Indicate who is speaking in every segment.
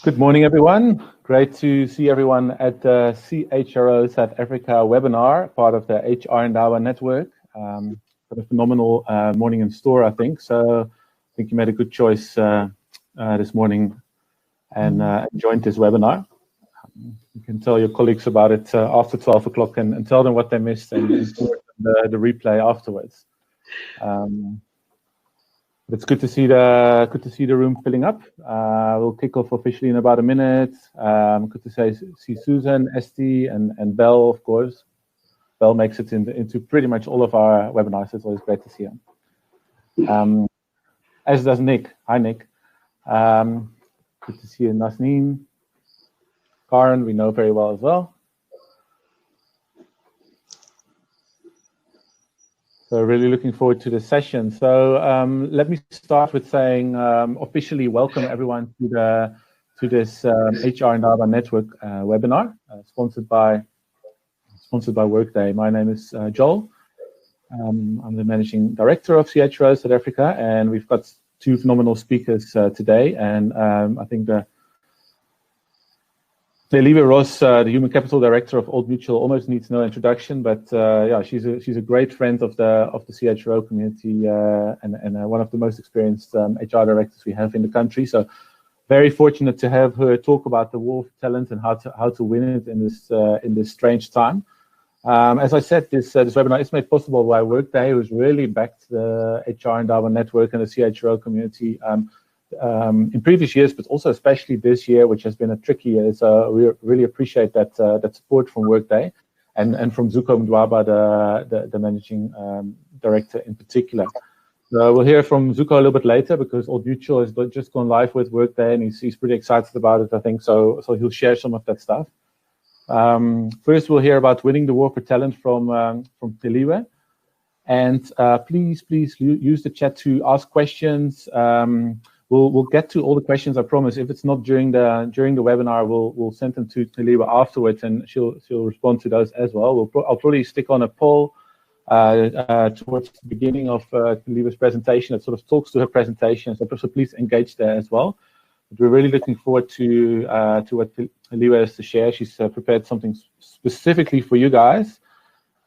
Speaker 1: Good morning, everyone. Great to see everyone at the CHRO South Africa webinar, part of the HR Enablement network. Got a phenomenal morning in store, I think. So I think you made a good choice this morning and joined this webinar. You can tell your colleagues about it after 12 o'clock and tell them what they missed and forward the replay afterwards. It's good to see the room filling up. We'll kick off officially in about a minute. Good to see Susan, Esty, and Belle, of course. Belle makes it into pretty much all of our webinars. It's always great to see him. As does Nick. Hi, Nick. Good to see you, Nasneen. Karen, we know very well as well. So really looking forward to the session. So let me start with saying officially welcome everyone to this HR Enablement Network webinar sponsored by Workday. My name is Joel. I'm the Managing Director of CHRO South Africa, and we've got two phenomenal speakers today. And I think Celiwe Ross, the Human Capital Director of Old Mutual, almost needs no introduction, but yeah, she's a great friend of the CHRO community and one of the most experienced HR directors we have in the country. So very fortunate to have her talk about the war for talent and how to win it in this strange time. As I said, this webinar is made possible by Workday, who's really backed the HR Enablement Network and the CHRO community in previous years, but also especially this year, which has been a tricky year. So we really appreciate that support from Workday and from Zuko Mdwaba, the managing director in particular. So we'll hear from Zuko a little bit later because Old Mutual has just gone live with Workday and he's pretty excited about it, I think. So he'll share some of that stuff. First, we'll hear about winning the war for talent from Celiwe. And please use the chat to ask questions. We'll get to all the questions, I promise. If it's not during the webinar, we'll send them to Celiwe afterwards, and she'll respond to those as well. I'll probably stick on a poll towards the beginning of Celiwe's presentation that sort of talks to her presentation. So please engage there as well. But we're really looking forward to what Celiwe has to share. She's prepared something specifically for you guys.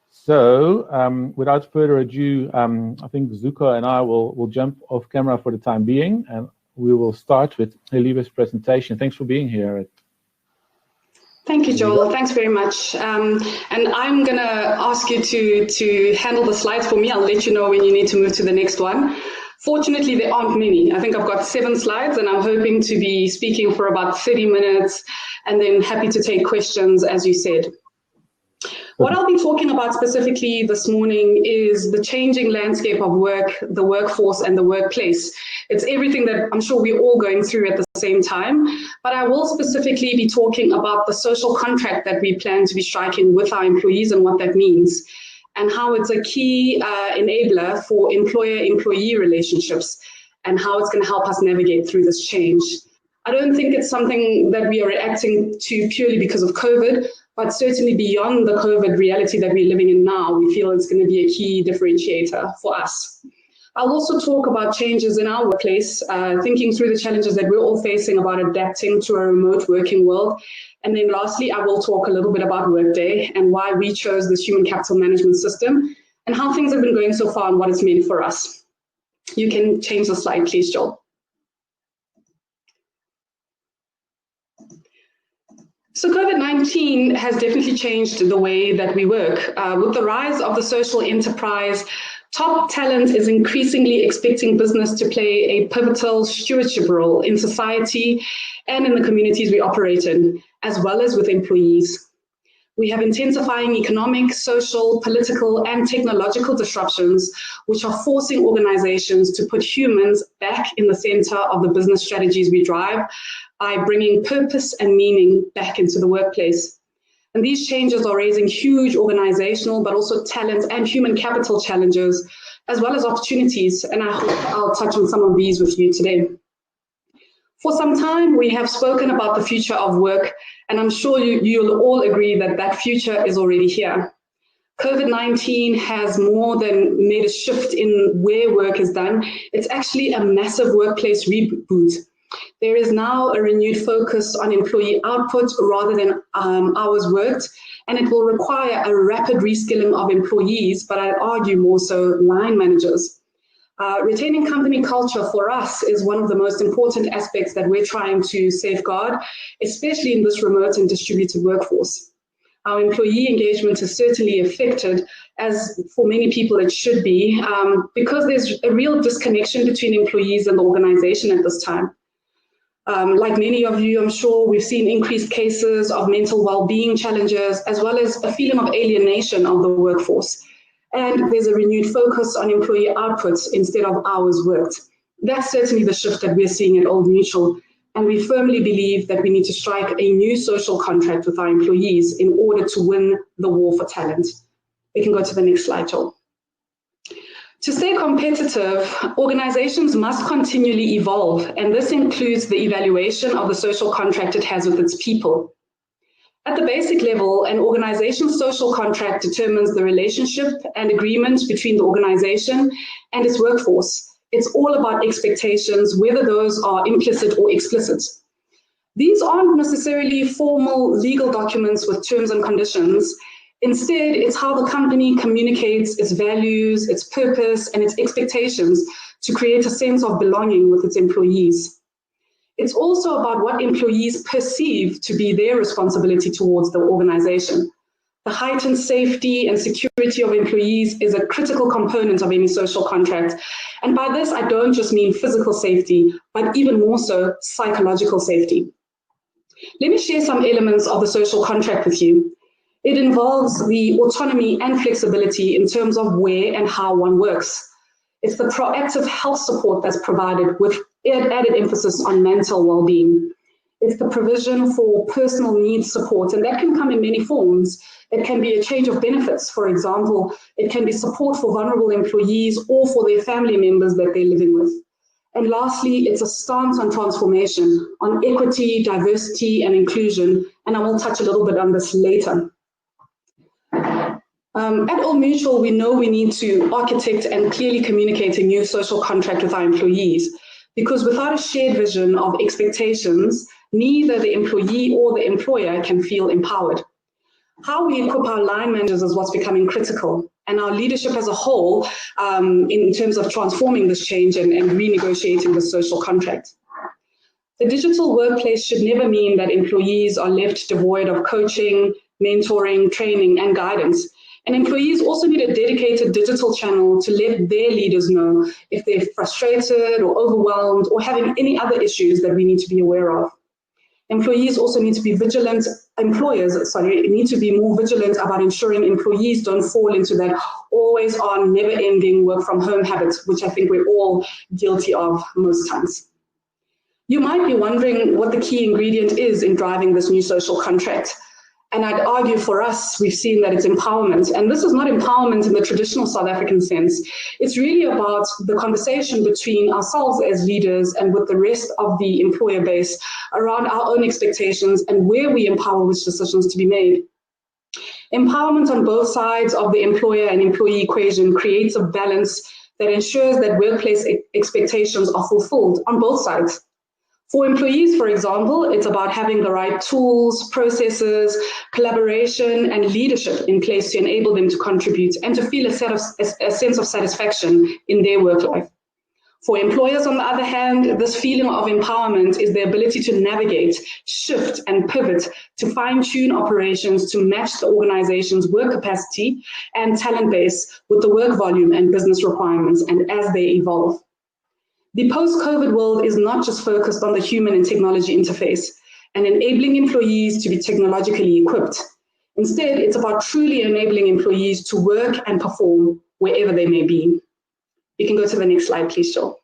Speaker 1: So without further ado, I think Zuko and I will jump off camera for the time being, and we will start with Celiwe's presentation. Thanks for being here.
Speaker 2: Thank you, Joel. Thanks very much. And I'm going to ask you to handle the slides for me. I'll let you know when you need to move to the next one. Fortunately, there aren't many. I think I've got 7 slides, and I'm hoping to be speaking for about 30 minutes, and then happy to take questions, as you said. What I'll be talking about specifically this morning is the changing landscape of work, the workforce, and the workplace. It's everything that I'm sure we're all going through at the same time, but I will specifically be talking about the social contract that we plan to be striking with our employees and what that means, and how it's a key enabler for employer-employee relationships, and how it's going to help us navigate through this change. I don't think it's something that we are reacting to purely because of COVID, but certainly beyond the COVID reality that we're living in now, we feel it's going to be a key differentiator for us. I'll also talk about changes in our workplace, thinking through the challenges that we're all facing about adapting to a remote working world. And then lastly, I will talk a little bit about Workday and why we chose this human capital management system and how things have been going so far and what it's meant for us. You can change the slide, please, Joel. So COVID-19 has definitely changed the way that we work. With the rise of the social enterprise, top talent is increasingly expecting business to play a pivotal stewardship role in society and in the communities we operate in, as well as with employees. We have intensifying economic, social, political, and technological disruptions, which are forcing organizations to put humans back in the center of the business strategies we drive, by bringing purpose and meaning back into the workplace. And these changes are raising huge organizational, but also talent and human capital challenges, as well as opportunities. And I hope I'll touch on some of these with you today. For some time, we have spoken about the future of work, and I'm sure you'll all agree that that future is already here. COVID-19 has more than made a shift in where work is done. It's actually a massive workplace reboot. There is now a renewed focus on employee output rather than hours worked, and it will require a rapid reskilling of employees, but I'd argue more so line managers. Retaining company culture for us is one of the most important aspects that we're trying to safeguard, especially in this remote and distributed workforce. Our employee engagement is certainly affected, as for many people it should be, because there's a real disconnection between employees and the organization at this time. Like many of you, I'm sure we've seen increased cases of mental well-being challenges, as well as a feeling of alienation of the workforce. And there's a renewed focus on employee outputs instead of hours worked. That's certainly the shift that we're seeing at Old Mutual, and we firmly believe that we need to strike a new social contract with our employees in order to win the war for talent. We can go to the next slide, Joel. To stay competitive, organizations must continually evolve, and this includes the evaluation of the social contract it has with its people. At the basic level, an organization's social contract determines the relationship and agreement between the organization and its workforce. It's all about expectations, whether those are implicit or explicit. These aren't necessarily formal legal documents with terms and conditions. Instead, it's how the company communicates its values, its purpose, and its expectations to create a sense of belonging with its employees. It's also about what employees perceive to be their responsibility towards the organization. The heightened safety and security of employees is a critical component of any social contract. And by this, I don't just mean physical safety, but even more so, psychological safety. Let me share some elements of the social contract with you. It involves the autonomy and flexibility in terms of where and how one works. It's the proactive health support that's provided with added emphasis on mental well-being. It's the provision for personal needs support, and that can come in many forms. It can be a change of benefits, for example. It can be support for vulnerable employees or for their family members that they're living with. And lastly, it's a stance on transformation, on equity, diversity, and inclusion, and I will touch a little bit on this later. At Old Mutual, we know we need to architect and clearly communicate a new social contract with our employees, because without a shared vision of expectations, neither the employee or the employer can feel empowered. How we equip our line managers is what's becoming critical, and our leadership as a whole in terms of transforming this change and renegotiating the social contract. The digital workplace should never mean that employees are left devoid of coaching, mentoring, training, and guidance. And employees also need a dedicated digital channel to let their leaders know if they're frustrated or overwhelmed or having any other issues that we need to be aware of. Employees also need to be vigilant, need to be more vigilant about ensuring employees don't fall into that always on, never ending work from home habit, which I think we're all guilty of most times. You might be wondering what the key ingredient is in driving this new social contract. And I'd argue for us, we've seen that it's empowerment. And this is not empowerment in the traditional South African sense. It's really about the conversation between ourselves as leaders and with the rest of the employer base around our own expectations and where we empower which decisions to be made. Empowerment on both sides of the employer and employee equation creates a balance that ensures that workplace expectations are fulfilled on both sides. For employees, for example, it's about having the right tools, processes, collaboration, and leadership in place to enable them to contribute and to feel a sense of satisfaction in their work life. For employers, on the other hand, this feeling of empowerment is the ability to navigate, shift, and pivot to fine-tune operations to match the organization's work capacity and talent base with the work volume and business requirements and as they evolve. The post-COVID world is not just focused on the human and technology interface and enabling employees to be technologically equipped. Instead, it's about truly enabling employees to work and perform wherever they may be. You can go to the next slide, please, Joel.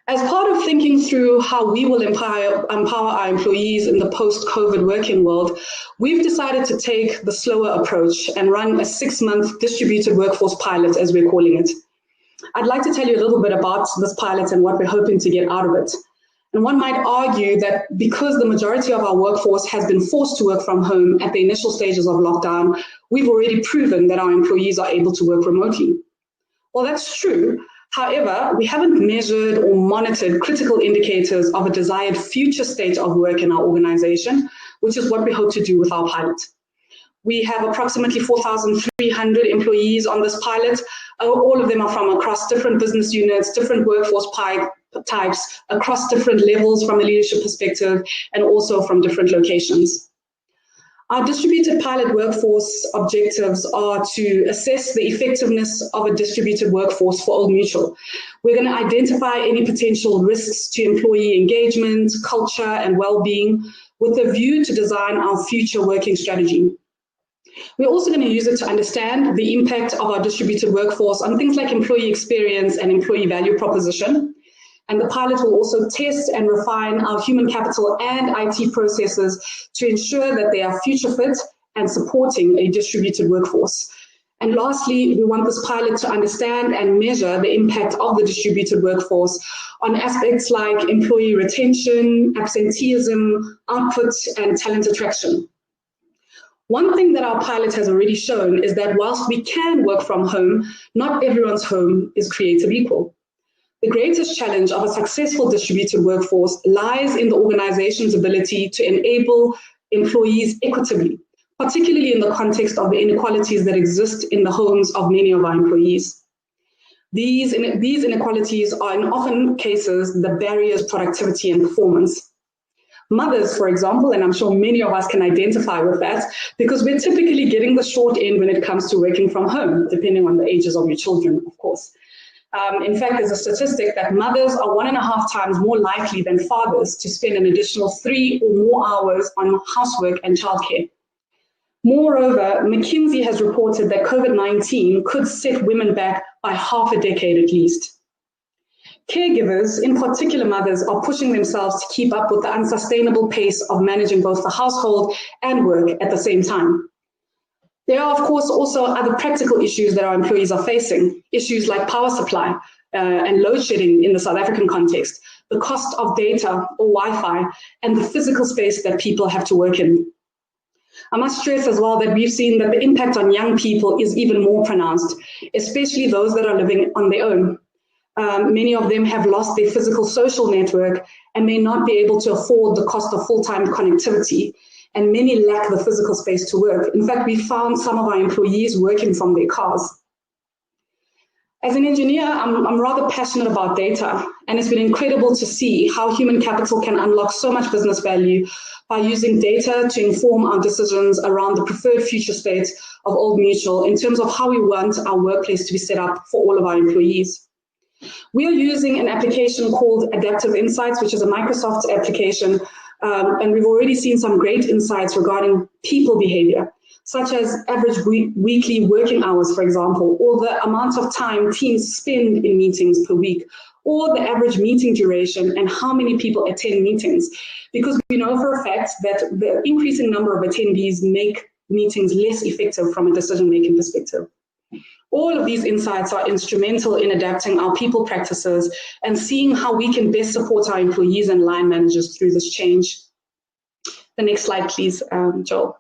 Speaker 2: As part of thinking through how we will empower our employees in the post-COVID working world, we've decided to take the slower approach and run a 6-month distributed workforce pilot, as we're calling it. I'd like to tell you a little bit about this pilot and what we're hoping to get out of it. And one might argue that because the majority of our workforce has been forced to work from home at the initial stages of lockdown, we've already proven that our employees are able to work remotely. Well, that's true. However, we haven't measured or monitored critical indicators of a desired future state of work in our organization, which is what we hope to do with our pilot. We have approximately 4,300 employees on this pilot. All of them are from across different business units, different workforce types, across different levels from a leadership perspective, and also from different locations. Our distributed pilot workforce objectives are to assess the effectiveness of a distributed workforce for Old Mutual. We're going to identify any potential risks to employee engagement, culture, and well-being with a view to design our future working strategy. We're also going to use it to understand the impact of our distributed workforce on things like employee experience and employee value proposition. And the pilot will also test and refine our human capital and IT processes to ensure that they are future fit and supporting a distributed workforce. And lastly, we want this pilot to understand and measure the impact of the distributed workforce on aspects like employee retention, absenteeism, output, and talent attraction. One thing that our pilot has already shown is that whilst we can work from home, not everyone's home is created equal. The greatest challenge of a successful distributed workforce lies in the organization's ability to enable employees equitably, particularly in the context of the inequalities that exist in the homes of many of our employees. These inequalities are in often cases the barriers to productivity and performance. Mothers, for example, and I'm sure many of us can identify with that, because we're typically getting the short end when it comes to working from home, depending on the ages of your children, of course. In fact, there's a statistic that mothers are 1.5 times more likely than fathers to spend an additional 3 or more hours on housework and childcare. Moreover, McKinsey has reported that COVID-19 could set women back by half a decade at least. Caregivers, in particular mothers, are pushing themselves to keep up with the unsustainable pace of managing both the household and work at the same time. There are, of course, also other practical issues that our employees are facing, issues like power supply and load shedding in the South African context, the cost of data or Wi-Fi, and the physical space that people have to work in. I must stress as well that we've seen that the impact on young people is even more pronounced, especially those that are living on their own. Many of them have lost their physical social network and may not be able to afford the cost of full-time connectivity, and many lack the physical space to work. In fact, we found some of our employees working from their cars. As an engineer, I'm rather passionate about data, and it's been incredible to see how human capital can unlock so much business value by using data to inform our decisions around the preferred future state of Old Mutual in terms of how we want our workplace to be set up for all of our employees. We are using an application called Adaptive Insights, which is a Microsoft application, and we've already seen some great insights regarding people behavior, such as average weekly working hours, for example, or the amount of time teams spend in meetings per week, or the average meeting duration and how many people attend meetings. Because we know for a fact that the increasing number of attendees make meetings less effective from a decision-making perspective. All of these insights are instrumental in adapting our people practices and seeing how we can best support our employees and line managers through this change. The next slide, please, Joel.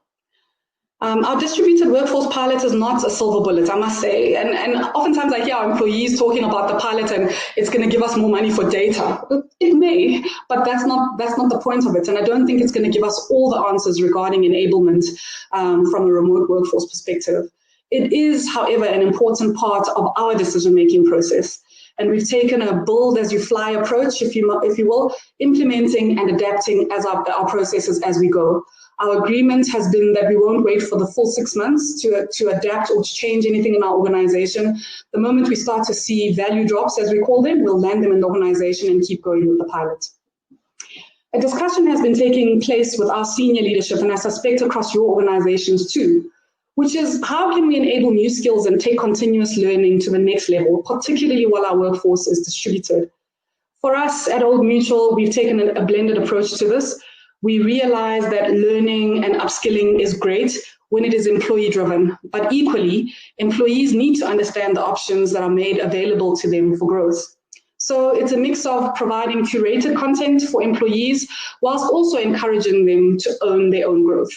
Speaker 2: Our distributed workforce pilot is not a silver bullet, I must say. And oftentimes I hear our employees talking about the pilot and it's going to give us more money for data. It may, but that's not the point of it. And I don't think it's going to give us all the answers regarding enablement from a remote workforce perspective. It is, however, an important part of our decision-making process. And we've taken a build as you fly approach, if you will, implementing and adapting as our processes as we go. Our agreement has been that we won't wait for the full 6 months to adapt or to change anything in our organization. The moment we start to see value drops, as we call them, we'll land them in the organization and keep going with the pilot. A discussion has been taking place with our senior leadership, and I suspect across your organizations too, which is how can we enable new skills and take continuous learning to the next level, particularly while our workforce is distributed. For us at Old Mutual, we've taken a blended approach to this. We realize that learning and upskilling is great when it is employee-driven, but equally, employees need to understand the options that are made available to them for growth. So it's a mix of providing curated content for employees whilst also encouraging them to own their own growth.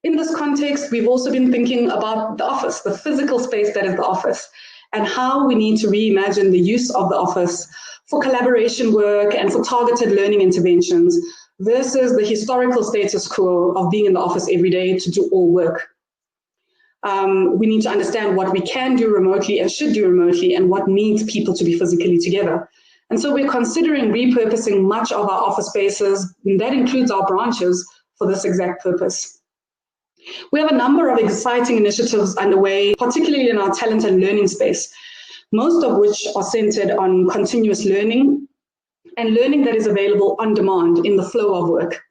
Speaker 2: In this context, we've also been thinking about the office, the physical space that is the office. and how we need to reimagine the use of the office for collaboration work and for targeted learning interventions versus the historical status quo of being in the office every day to do all work. We need to understand what we can do remotely and should do remotely and what needs people to be physically together. And so we're considering repurposing much of our office spaces, and that includes our branches, for this exact purpose. We have a number of exciting initiatives underway, particularly in our talent and learning space, most of which are centered on continuous learning and learning that is available on demand in the flow of work.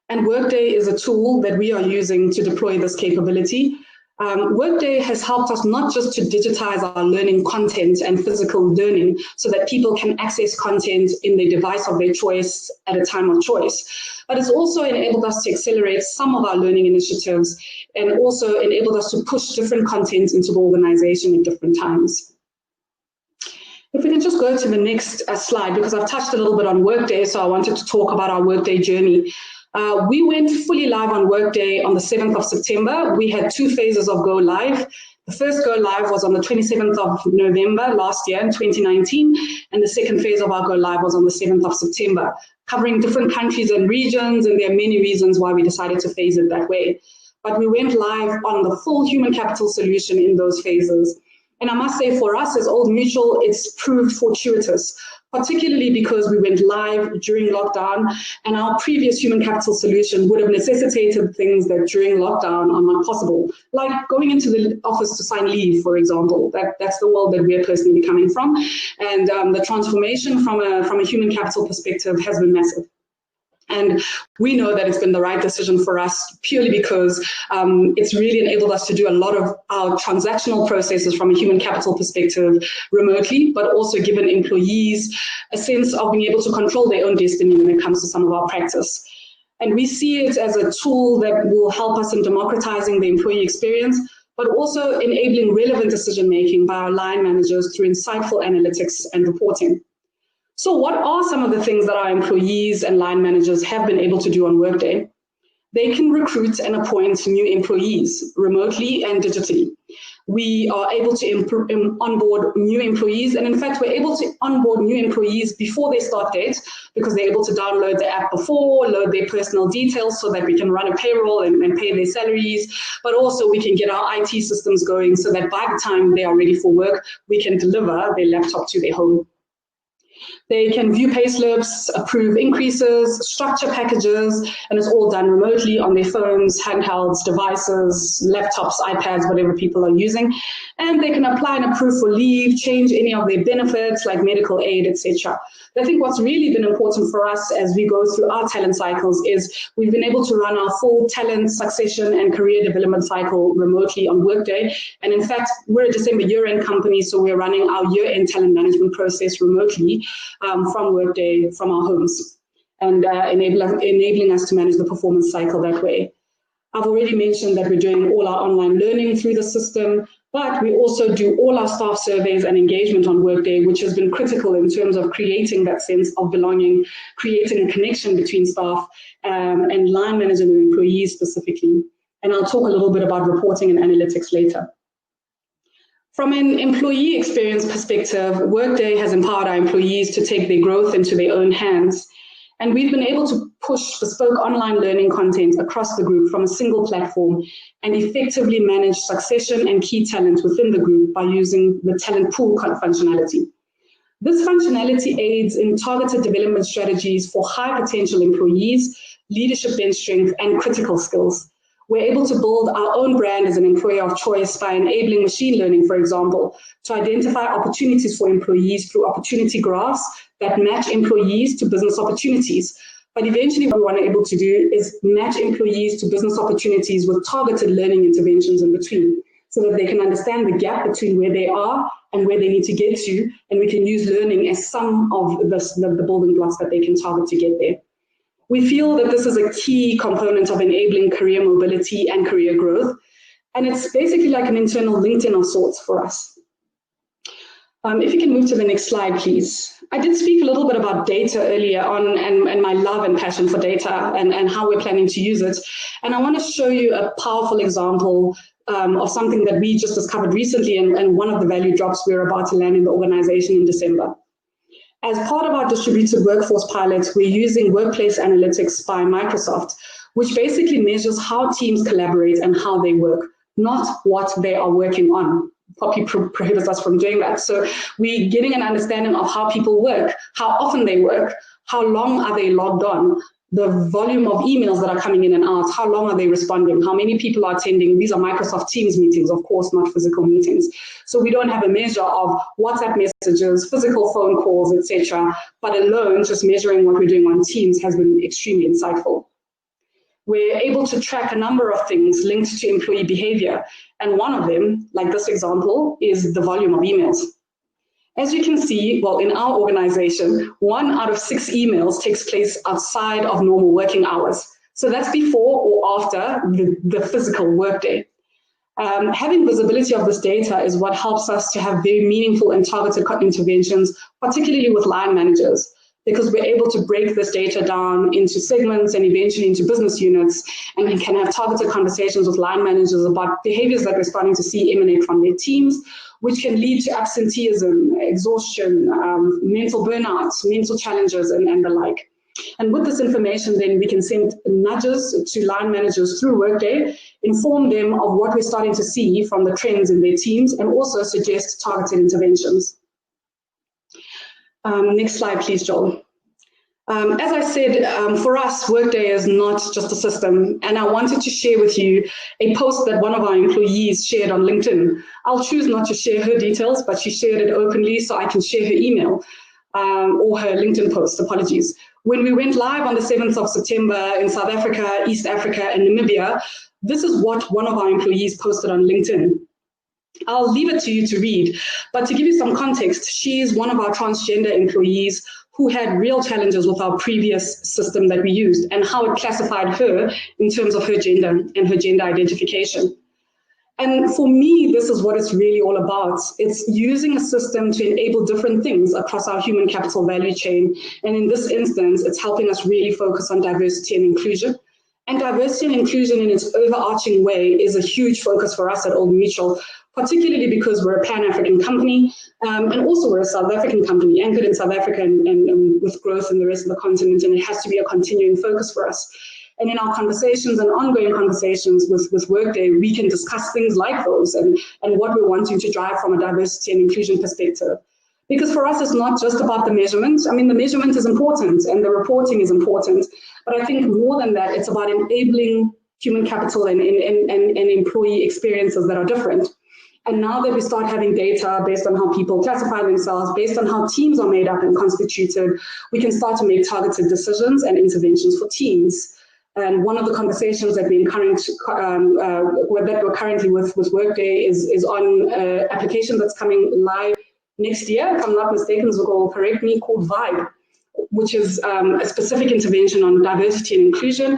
Speaker 2: And Workday is a tool that we are using to deploy this capability. Workday has helped us not just to digitize our learning content and physical learning so that people can access content in the device of their choice at a time of choice, but it's also enabled us to accelerate some of our learning initiatives and also enabled us to push different content into the organization at different times. If we can just go to the next slide, because I've touched a little bit on Workday, so I wanted to talk about our Workday journey. We went fully live on Workday on the 7th of September. We had 2 phases of go live. The first go live was on the 27th of November last year in 2019, and the second phase of our go live was on the 7th of September, covering different countries and regions, and there are many reasons why we decided to phase it that way. But we went live on the full human capital solution in those phases. And I must say, for us as Old Mutual, it's proved fortuitous, particularly because we went live during lockdown, and our previous human capital solution would have necessitated things that during lockdown are not possible, like going into the office to sign leave, for example. That's the world that we're personally coming from. And the transformation from a human capital perspective has been massive. And we know that it's been the right decision for us purely because it's really enabled us to do a lot of our transactional processes from a human capital perspective remotely, but also given employees a sense of being able to control their own destiny when it comes to some of our practice. And we see it as a tool that will help us in democratizing the employee experience, but also enabling relevant decision-making by our line managers through insightful analytics and reporting. So what are some of the things that our employees and line managers have been able to do on Workday? They can recruit and appoint new employees remotely and digitally. We are able to onboard new employees, and in fact, we're able to onboard new employees before their start date because they're able to download the app before, load their personal details so that we can run a payroll and pay their salaries, but also we can get our IT systems going so that by the time they are ready for work, we can deliver their laptop to their home. They can view payslips, approve increases, structure packages, and it's all done remotely on their phones, handhelds, devices, laptops, iPads, whatever people are using. And they can apply and approve for leave, change any of their benefits like medical aid, etc. I think what's really been important for us as we go through our talent cycles is we've been able to run our full talent succession and career development cycle remotely on Workday. And in fact, we're a December year-end company, so we're running our year-end talent management process remotely from Workday, from our homes, and enabling us to manage the performance cycle that way. I've already mentioned that we're doing all our online learning through the system, but we also do all our staff surveys and engagement on Workday, which has been critical in terms of creating that sense of belonging, creating a connection between staff and line managers and employees specifically. And I'll talk a little bit about reporting and analytics later. From an employee experience perspective, Workday has empowered our employees to take their growth into their own hands. And we've been able to push bespoke online learning content across the group from a single platform and effectively manage succession and key talent within the group by using the talent pool functionality. This functionality aids in targeted development strategies for high potential employees, leadership bench strength, and critical skills. We're able to build our own brand as an employer of choice by enabling machine learning, for example, to identify opportunities for employees through opportunity graphs that match employees to business opportunities. But eventually what we want to be able to do is match employees to business opportunities with targeted learning interventions in between so that they can understand the gap between where they are and where they need to get to, and we can use learning as some of the building blocks that they can target to get there. We feel that this is a key component of enabling career mobility and career growth, and it's basically like an internal LinkedIn of sorts for us. If you can move to the next slide, please. I did speak a little bit about data earlier on and my love and passion for data and how we're planning to use it. And I want to show you a powerful example of something that we just discovered recently, and one of the value drops we're about to land in the organization in December. As part of our distributed workforce pilot, we're using Workplace Analytics by Microsoft, which basically measures how teams collaborate and how they work, not what they are working on. Poppy prohibits us from doing that. So we're getting an understanding of how people work, how often they work, how long are they logged on, the volume of emails that are coming in and out, how long are they responding, how many people are attending. These are Microsoft Teams meetings, of course, not physical meetings. So we don't have a measure of WhatsApp messages, physical phone calls, etc. But alone, just measuring what we're doing on Teams has been extremely insightful. We're able to track a number of things linked to employee behavior. And one of them, like this example, is the volume of emails. As you can see, well, in our organization, 1 out of 6 emails takes place outside of normal working hours. So that's before or after the physical workday. Having visibility of this data is what helps us to have very meaningful and targeted interventions, particularly with line managers, because we're able to break this data down into segments and eventually into business units, and we can have targeted conversations with line managers about behaviors that we're starting to see emanate from their teams, which can lead to absenteeism, exhaustion, mental burnout, mental challenges, and the like. And with this information, then we can send nudges to line managers through Workday, inform them of what we're starting to see from the trends in their teams, and also suggest targeted interventions. Next slide, please, Joel. As I said, for us, Workday is not just a system, and I wanted to share with you a post that one of our employees shared on LinkedIn. I'll choose not to share her details, but she shared it openly, so I can share her email or her LinkedIn post, apologies. When we went live on the 7th of September in South Africa, East Africa, and Namibia, this is what one of our employees posted on LinkedIn. I'll leave it to you to read, but to give you some context, she is one of our transgender employees who had real challenges with our previous system that we used and how it classified her in terms of her gender and her gender identification. And for me, this is what it's really all about. It's using a system to enable different things across our human capital value chain. And in this instance, it's helping us really focus on diversity and inclusion. And diversity and inclusion in its overarching way is a huge focus for us at Old Mutual, particularly because we're a Pan-African company, and also we're a South African company anchored in South Africa and with growth in the rest of the continent, and it has to be a continuing focus for us. And in our conversations and ongoing conversations with Workday, we can discuss things like those and what we're wanting to drive from a diversity and inclusion perspective. Because for us, it's not just about the measurement. I mean, the measurement is important and the reporting is important, but I think more than that, it's about enabling human capital and employee experiences that are different. And now that we start having data based on how people classify themselves, based on how teams are made up and constituted, we can start to make targeted decisions and interventions for teams. And one of the conversations that we're currently with Workday is on an application that's coming live next year, if I'm not mistaken, Zugol, correct me, called Vibe, which is a specific intervention on diversity and inclusion.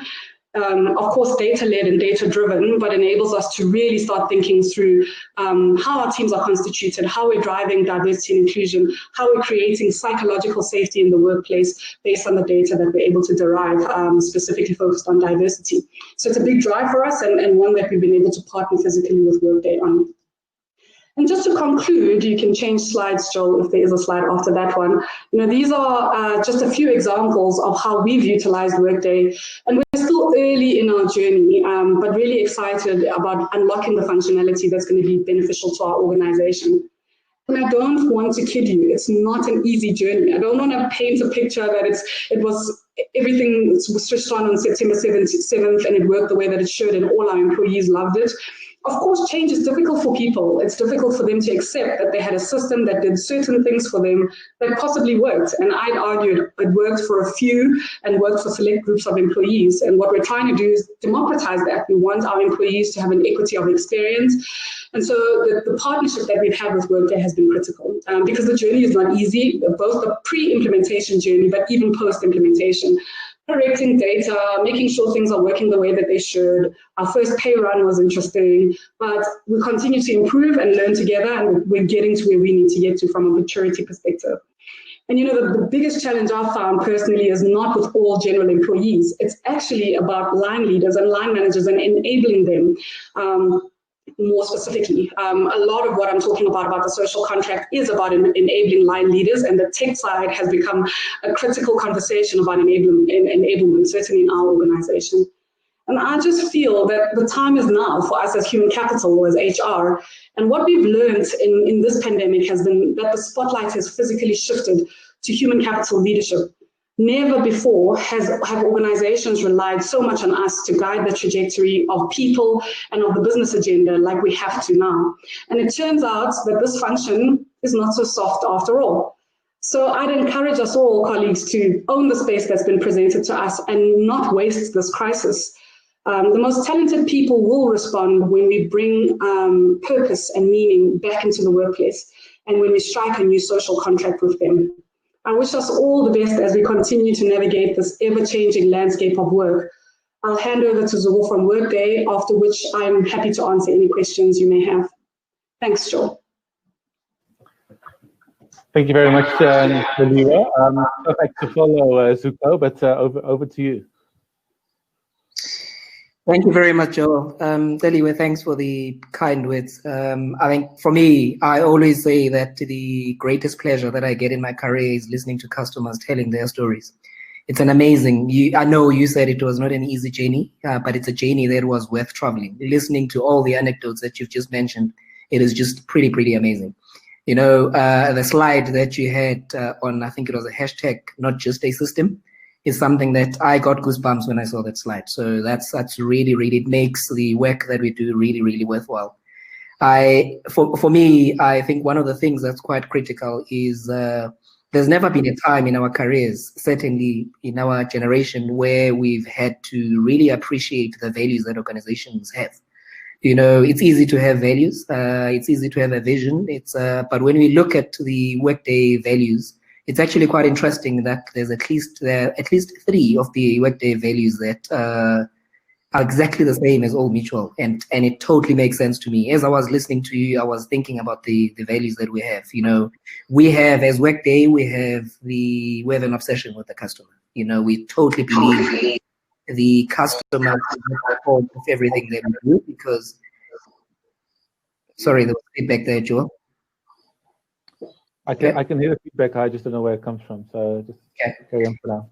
Speaker 2: Of course, data-led and data-driven, but enables us to really start thinking through how our teams are constituted, how we're driving diversity and inclusion, how we're creating psychological safety in the workplace based on the data that we're able to derive, specifically focused on diversity. So it's a big drive for us and one that we've been able to partner physically with Workday on. And just to conclude, you can change slides, Joel, if there is a slide after that one. You know, these are just a few examples of how we've utilized Workday, and we're still early in our journey, but really excited about unlocking the functionality that's going to be beneficial to our organization. And I don't want to kid you, it's not an easy journey. I don't want to paint a picture that everything was switched on September 7th and it worked the way that it should and all our employees loved it. Of course, change is difficult for people. It's difficult for them to accept that they had a system that did certain things for them that possibly worked. And I'd argue it worked for a few and worked for select groups of employees. And what we're trying to do is democratize that. We want our employees to have an equity of experience. And so the partnership that we've had with Workday has been critical because the journey is not easy, both the pre-implementation journey, but even post-implementation. Correcting data, making sure things are working the way that they should. Our first pay run was interesting, but we continue to improve and learn together, and we're getting to where we need to get to from a maturity perspective. And you know, the biggest challenge I've found personally is not with all general employees. It's actually about line leaders and line managers and enabling them. more specifically. A lot of what I'm talking about the social contract is about enabling line leaders, and the tech side has become a critical conversation about enablement, certainly in our organization. And I just feel that the time is now for us as human capital, as HR. And what we've learned in this pandemic has been that the spotlight has physically shifted to human capital leadership. Never before have organizations relied so much on us to guide the trajectory of people and of the business agenda like we have to now. And it turns out that this function is not so soft after all. So I'd encourage us all, colleagues, to own the space that's been presented to us and not waste this crisis. The most talented people will respond when we bring purpose and meaning back into the workplace and when we strike a new social contract with them. I wish us all the best as we continue to navigate this ever-changing landscape of work. I'll hand over to Celiwe from Workday, after which I'm happy to answer any questions you may have. Thanks, Joel.
Speaker 1: Thank you very much, Celiwe. Perfect to follow Zuko, but over to you.
Speaker 3: Thank you very much, Joel. Celiwe, thanks for the kind words. I think for me, I always say that the greatest pleasure that I get in my career is listening to customers telling their stories. It's an amazing, I know you said it was not an easy journey, but it's a journey that was worth traveling. Listening to all the anecdotes that you've just mentioned, it is just pretty amazing. You know, the slide that you had on, I think it was a hashtag, not just a system, is something that I got goosebumps when I saw that slide. So that's really, it makes the work that we do really worthwhile. For me, I think one of the things that's quite critical is there's never been a time in our careers, certainly in our generation, where we've had to really appreciate the values that organizations have. You know, it's easy to have values, it's easy to have a vision. But when we look at the Workday values, it's actually quite interesting that there's at least 3 of the Workday values that are exactly the same as Old Mutual, and it totally makes sense to me. As I was listening to you, I was thinking about the values that we have. You know, we have, as Workday, we have an obsession with the customer. You know, we totally believe the customer is the core of everything that we do, because, sorry, there was feedback there, Joel.
Speaker 1: I can hear the feedback. I just don't know where it comes from. So just carry on for now.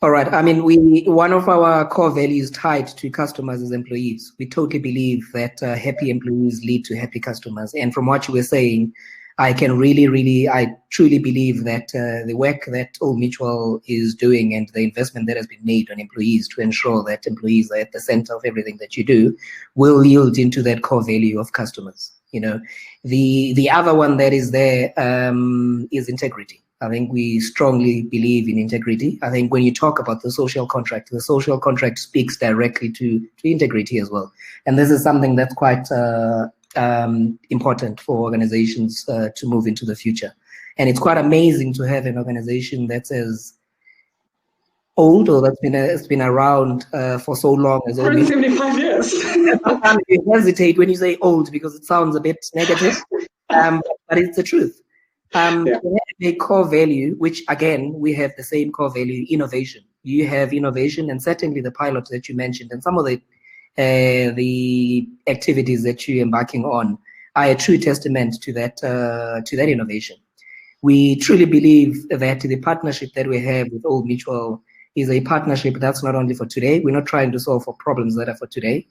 Speaker 3: All right. I mean, one of our core values tied to customers is employees. We totally believe that happy employees lead to happy customers. And from what you were saying, I truly believe that the work that Old Mutual is doing and the investment that has been made on employees to ensure that employees are at the center of everything that you do will yield into that core value of customers. You know, the other one that is there is integrity. I think we strongly believe in integrity. I think when you talk about the social contract speaks directly to integrity as well. And this is something that's quite important for organizations to move into the future. And it's quite amazing to have an organization that's as old, or that's been around for so long as Old Mutual.
Speaker 2: 175 years.
Speaker 3: Sometimes you hesitate when you say old because it sounds a bit negative, but it's the truth. We have a core value, which again, we have the same core value, innovation. You have innovation, and certainly the pilot that you mentioned and some of the activities that you're embarking on are a true testament to that innovation. We truly believe that the partnership that we have with Old Mutual is a partnership that's not only for today. We're not trying to solve for problems that are for today.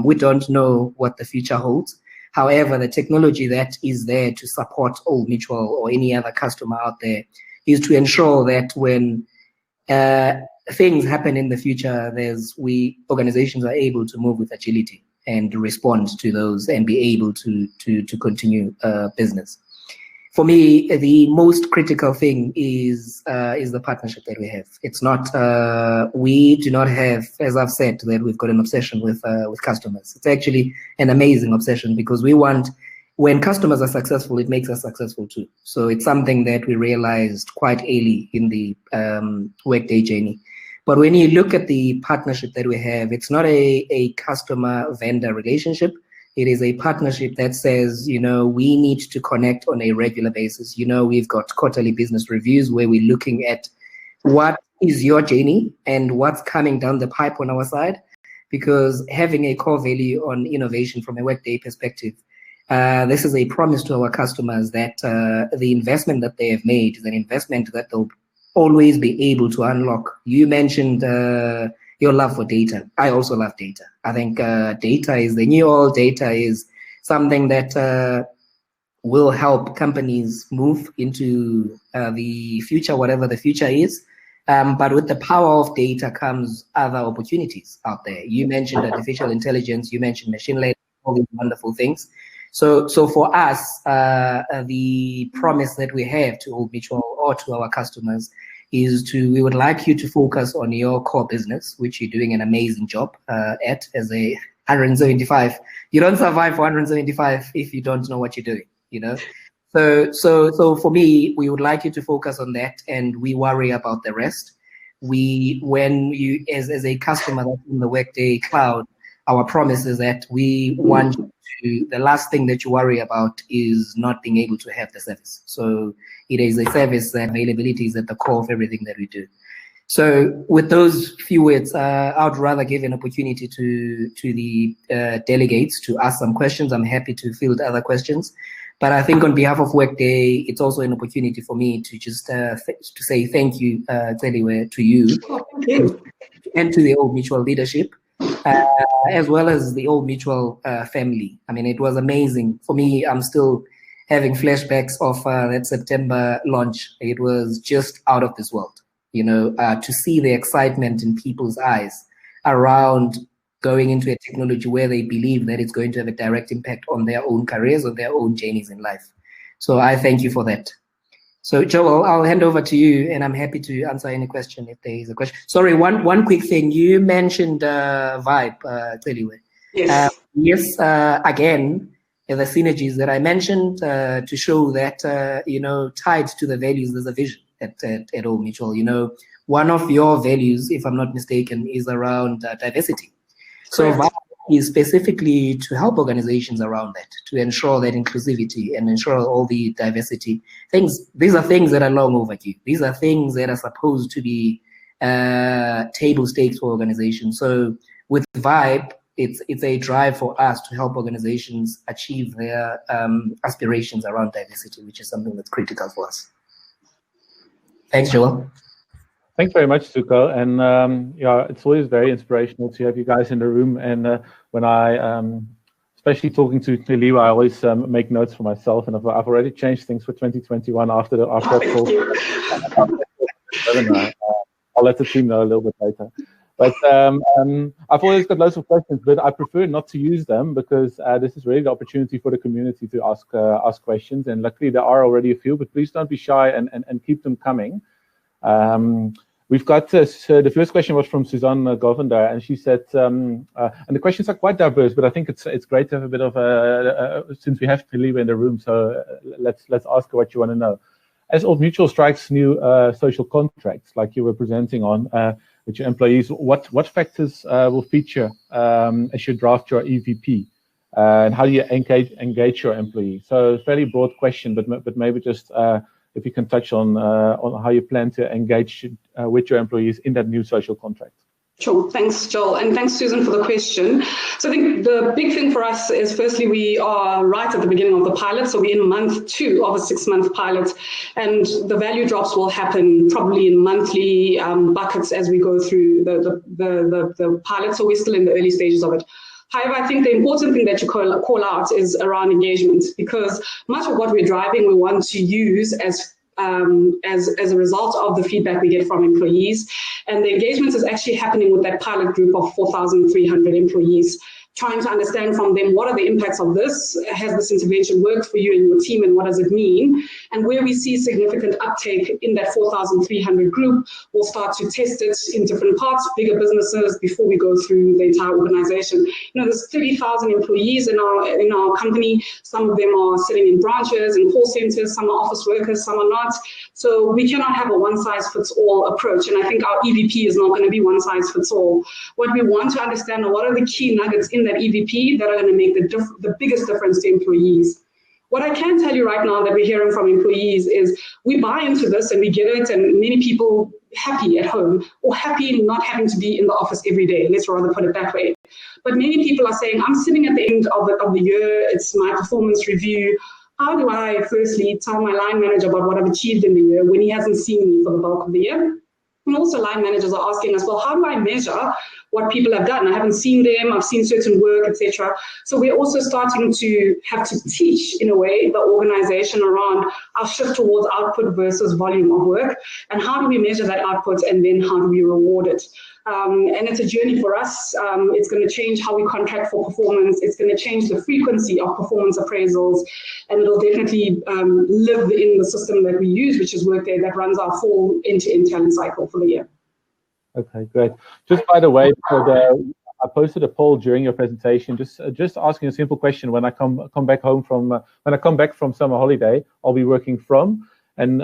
Speaker 3: We don't know what the future holds. However, the technology that is there to support Old Mutual or any other customer out there is to ensure that when things happen in the future, organizations are able to move with agility and respond to those and be able to continue business. For me, the most critical thing is the partnership that we have. It's not, we do not have, as I've said, that we've got an obsession with customers. It's actually an amazing obsession, because we want, when customers are successful, it makes us successful too. So it's something that we realized quite early in the Workday journey. But when you look at the partnership that we have, it's not a customer-vendor relationship. It is a partnership that says, you know, we need to connect on a regular basis. You know, we've got quarterly business reviews where we're looking at what is your journey and what's coming down the pipe on our side. because having a core value on innovation from a Workday perspective, this is a promise to our customers that the investment that they have made is an investment that they'll always be able to unlock. You mentioned your love for data. I also love data. I think data is the new oil. Data is something that will help companies move into the future, whatever the future is. But with the power of data comes other opportunities out there. You mentioned artificial intelligence, you mentioned machine learning, all these wonderful things. So for us, the promise that we have to Old Mutual or to our customers is we would like you to focus on your core business, which you're doing an amazing job at as a 175. You don't survive for 175 if you don't know what you're doing, you know? So for me, we would like you to focus on that, and we worry about the rest. When you, as a customer that's in the Workday cloud, our promise is that we want you to, the last thing that you worry about is not being able to have the service. So it is a service that availability is at the core of everything that we do. So with those few words, I would rather give an opportunity to the delegates to ask some questions. I'm happy to field other questions. But I think on behalf of Workday, it's also an opportunity for me to just to say thank you, Celiwe, to you, and to the Old Mutual leadership, as well as the Old Mutual family. I mean, it was amazing. For me, I'm still having flashbacks of that September launch. It was just out of this world, you know, to see the excitement in people's eyes around going into a technology where they believe that it's going to have a direct impact on their own careers or their own journeys in life. So I thank you for that. So Joel, I'll hand over to you, and I'm happy to answer any question if there is a question. Sorry, one quick thing. You mentioned Vibe, Celiwe.
Speaker 2: Yes.
Speaker 3: Yes, again, the synergies that I mentioned to show that, you know, tied to the values, there's a vision at Old Mutual. You know, one of your values, if I'm not mistaken, is around diversity. So Vibe is specifically to help organizations around that, to ensure that inclusivity and ensure all the diversity things. These are things that are long overdue. These are things that are supposed to be table stakes for organizations. So with Vibe, it's a drive for us to help organizations achieve their aspirations around diversity, which is something that's critical for us. Thanks, Joel.
Speaker 1: Thanks very much, Suko. And yeah, it's always very inspirational to have you guys in the room. And when I, especially talking to Celiwe, I always make notes for myself. And I've already changed things for 2021 after that call. I'll let the team know a little bit later. But I've always got loads of questions, but I prefer not to use them because this is really the opportunity for the community to ask questions. And luckily there are already a few, but please don't be shy and keep them coming. We've got so the first question was from Suzanne Govender, and she said, and the questions are quite diverse, but I think it's great to have a bit of since we have Celiwe in the room, so let's ask her what you want to know. As Old Mutual strikes new social contracts, like you were presenting on with your employees, what factors will feature as you draft your EVP, and how do you engage your employees? So fairly broad question, but maybe just if you can touch on how you plan to engage with your employees in that new social contract.
Speaker 2: Sure. Thanks, Joel. And thanks, Susan, for the question. So I think the big thing for us is, firstly, we are right at the beginning of the pilot. So we're in month 2 of a 6-month pilot. And the value drops will happen probably in monthly buckets as we go through the pilot. So we're still in the early stages of it. However, I think the important thing that you call out is around engagement, because much of what we're driving, we want to use as a result of the feedback we get from employees. And the engagement is actually happening with that pilot group of 4,300 employees, trying to understand from them, what are the impacts of this? Has this intervention worked for you and your team, and what does it mean? And where we see significant uptake in that 4,300 group, we'll start to test it in different parts, bigger businesses, before we go through the entire organization. You know, there's 30,000 employees in our company. Some of them are sitting in branches, in call centers, some are office workers, some are not. So we cannot have a one-size-fits-all approach. And I think our EVP is not going to be one-size-fits-all. What we want to understand are what are the key nuggets in that EVP that are going to make the biggest difference to employees. What I can tell you right now that we're hearing from employees is we buy into this and we get it, and many people happy at home or happy not having to be in the office every day. Let's rather put it that way. But many people are saying, I'm sitting at the end of the year, it's my performance review. How do I firstly tell my line manager about what I've achieved in the year when he hasn't seen me for the bulk of the year? And also line managers are asking us, well, how do I measure what people have done? I haven't seen them, I've seen certain work, etc. So we're also starting to have to teach, in a way, the organization around our shift towards output versus volume of work, and how do we measure that output, and then how do we reward it? And it's a journey for us. It's going to change how we contract for performance. It's going to change the frequency of performance appraisals, and it'll definitely live in the system that we use, which is Workday, that runs our full end-to-end talent cycle for the year.
Speaker 1: Okay, great. Just by the way, I posted a poll during your presentation, just asking a simple question. When I come back home from when I come back from summer holiday, I'll be working from, and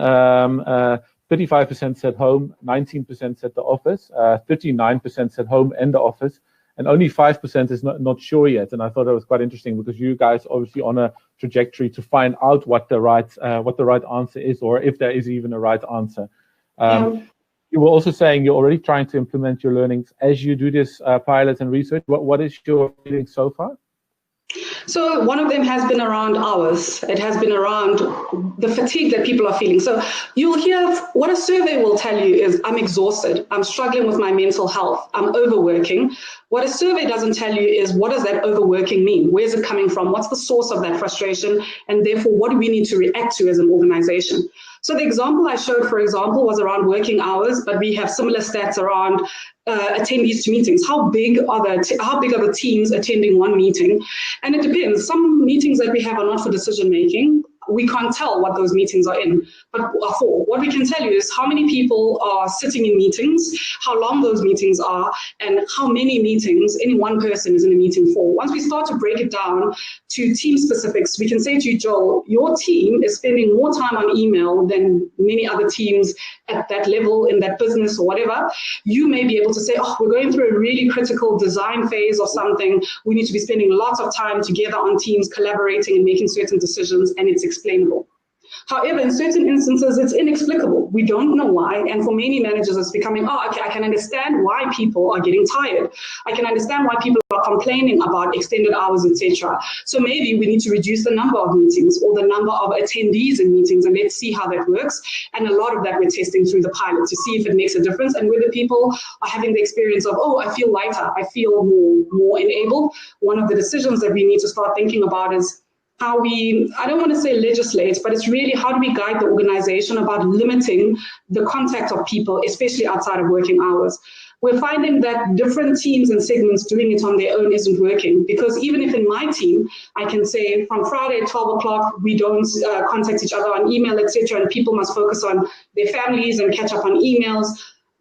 Speaker 1: 35% said home, 19% said the office, 39% said home and the office, and only 5% is not sure yet. And I thought that was quite interesting, because you guys obviously on a trajectory to find out what the right answer is, or if there is even a right answer. You were also saying you're already trying to implement your learnings as you do this pilot and research. What is your feeling so far?
Speaker 2: So one of them has been around hours. It has been around the fatigue that people are feeling. So you'll hear what a survey will tell you is, I'm exhausted, I'm struggling with my mental health, I'm overworking. What a survey doesn't tell you is, what does that overworking mean? Where's it coming from? What's the source of that frustration? And therefore, what do we need to react to as an organization? So the example I showed, for example, was around working hours, but we have similar stats around attendees to meetings. How big are the teams attending one meeting? And it depends. Some meetings that we have are not for decision making. We can't tell what those meetings are in, but are for. What we can tell you is how many people are sitting in meetings, how long those meetings are, and how many meetings any one person is in a meeting for. Once we start to break it down to team specifics, we can say to you, Joel, your team is spending more time on email than many other teams at that level in that business or whatever. You may be able to say, oh, we're going through a really critical design phase or something. We need to be spending lots of time together on teams, collaborating and making certain decisions, and it's explainable. However, in certain instances, it's inexplicable. We don't know why. And for many managers, it's becoming, oh, okay, I can understand why people are getting tired. I can understand why people are complaining about extended hours, etc. So maybe we need to reduce the number of meetings or the number of attendees in meetings, and let's see how that works. And a lot of that we're testing through the pilot to see if it makes a difference, and whether people are having the experience of, oh, I feel lighter, I feel more enabled. One of the decisions that we need to start thinking about is how we, I don't want to say legislate, but it's really how do we guide the organization about limiting the contact of people, especially outside of working hours. We're finding that different teams and segments doing it on their own isn't working, because even if in my team, I can say from Friday at 12 o'clock, we don't contact each other on email, etc., and people must focus on their families and catch up on emails.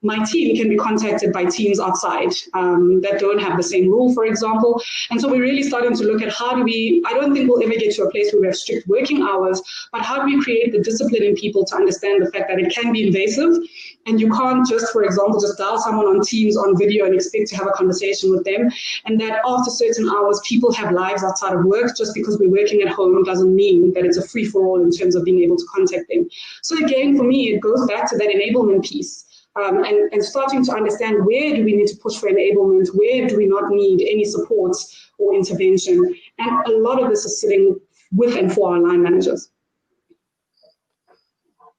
Speaker 2: My team can be contacted by teams outside that don't have the same rule, for example. And so we're really starting to look at how do we, I don't think we'll ever get to a place where we have strict working hours, but how do we create the discipline in people to understand the fact that it can be invasive, and you can't just, for example, just dial someone on Teams on video and expect to have a conversation with them, and that after certain hours, people have lives outside of work. Just because we're working at home doesn't mean that it's a free-for-all in terms of being able to contact them. So again, for me, it goes back to that enablement piece. And starting to understand, where do we need to push for enablement, where do we not need any support or intervention, and a lot of this is sitting with and for our line managers.